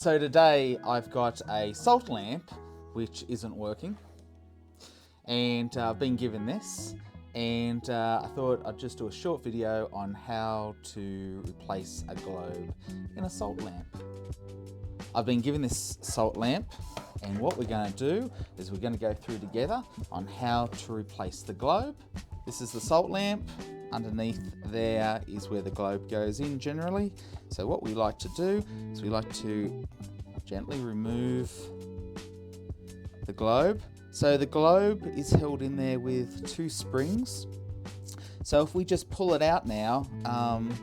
So today I've got a salt lamp which isn't working, and I've been given this, and I thought I'd just do a short video on how to replace a globe in a salt lamp. I've been given this salt lamp, and what we're going to do is we're going to go through together on how to replace the globe. This is the salt lamp. Underneath there is where the globe goes in generally. So what we like to do is we like to gently remove the globe. So the globe is held in there with two springs. So if we just pull it out now,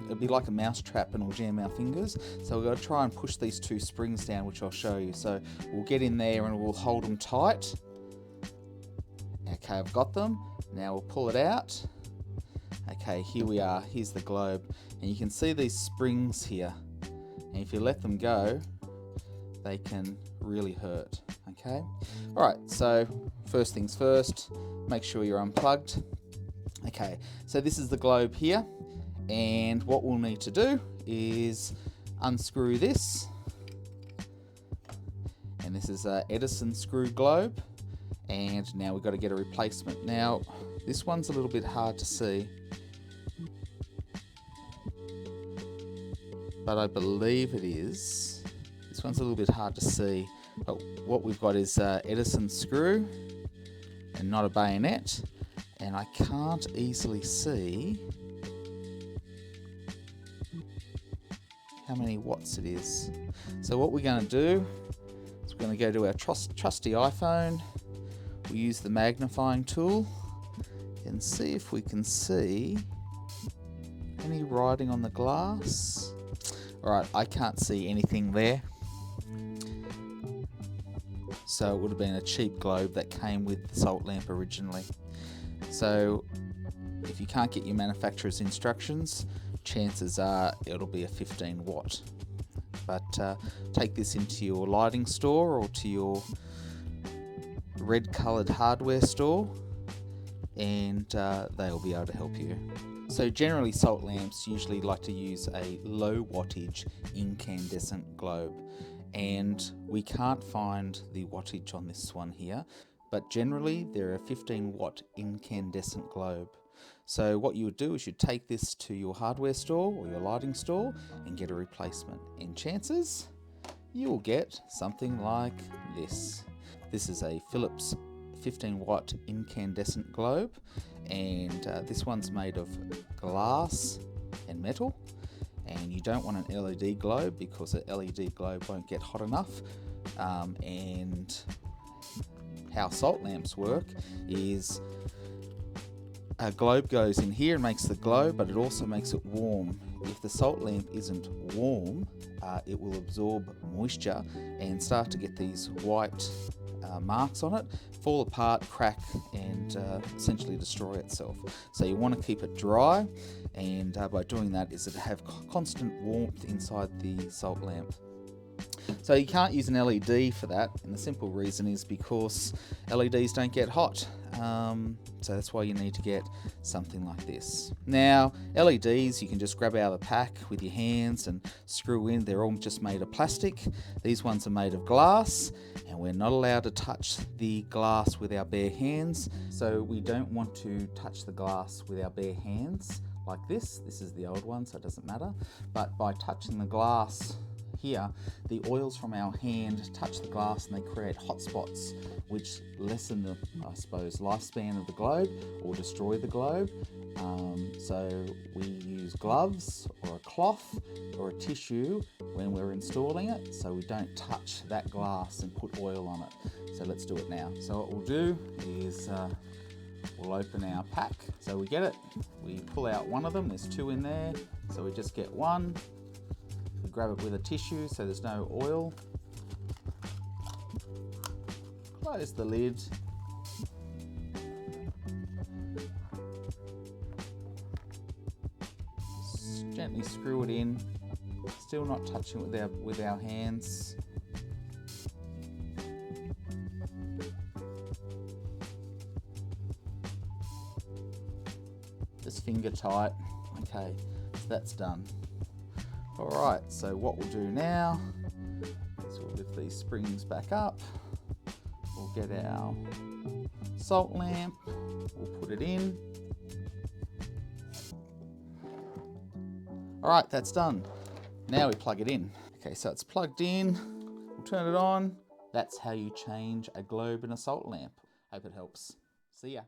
it'll be like a mouse trap and we'll jam our fingers. So we've got to try and push these two springs down, which I'll show you. So we'll get in there and we'll hold them tight. Okay, I've got them. Now we'll pull it out. Okay, here we are. Here's the globe. And you can see these springs here. And if you let them go, they can really hurt. Okay? Alright, so first things first, make sure you're unplugged. Okay, so this is the globe here. And what we'll need to do is unscrew this. And this is an Edison screw globe. And now we've got to get a replacement. Now, this one's a little bit hard to see, but I believe it is. This one's a little bit hard to see, but what we've got is Edison screw and not a bayonet, and I can't easily see how many watts it is. So what we're going to do is we're going to go to our trusty iPhone. We use the magnifying tool and see if we can see any writing on the glass. Alright, I can't see anything there. So it would have been a cheap globe that came with the salt lamp originally. So if you can't get your manufacturer's instructions, chances are it'll be a 15 watt. But take this into your lighting store or to your red coloured hardware store, and they'll be able to help you. So generally salt lamps usually like to use a low wattage incandescent globe, and we can't find the wattage on this one here, but generally they're a 15 watt incandescent globe. So what you would do is you'd take this to your hardware store or your lighting store and get a replacement, and chances you will get something like this. This is a Philips 15 watt incandescent globe, and this one's made of glass and metal, and you don't want an LED globe because an LED globe won't get hot enough. And how salt lamps work is a globe goes in here and makes the glow, but it also makes it warm. If the salt lamp isn't warm, it will absorb moisture and start to get these white marks on it, fall apart, crack, and essentially destroy itself. So you want to keep it dry, and by doing that is to have constant warmth inside the salt lamp. So you can't use an LED for that, and the simple reason is because LEDs don't get hot. So that's why you need to get something like this. Now, LEDs you can just grab out of the pack with your hands and screw in. They're all just made of plastic. These ones are made of glass, and we're not allowed to touch the glass with our bare hands. So we don't want to touch the glass with our bare hands like this. This is the old one, so it doesn't matter. But by touching the glass here, the oils from our hand touch the glass and they create hot spots, which lessen the, I suppose, lifespan of the globe or destroy the globe. So we use gloves or a cloth or a tissue when we're installing it, so we don't touch that glass and put oil on it. So let's do it now. So what we'll do is we'll open our pack. So we get it, we pull out one of them, there's two in there, so we just get one. We grab it with a tissue so there's no oil. Close the lid. Gently screw it in. Still not touching it with our hands. Just finger tight. Okay, so that's done. Alright, so what we'll do now So we'll lift these springs back up. We'll get our salt lamp, we'll put it in. All right, that's done. Now we plug it in. Okay, so it's plugged in. We'll turn it on. That's how you change a globe and a salt lamp. Hope it helps. See ya.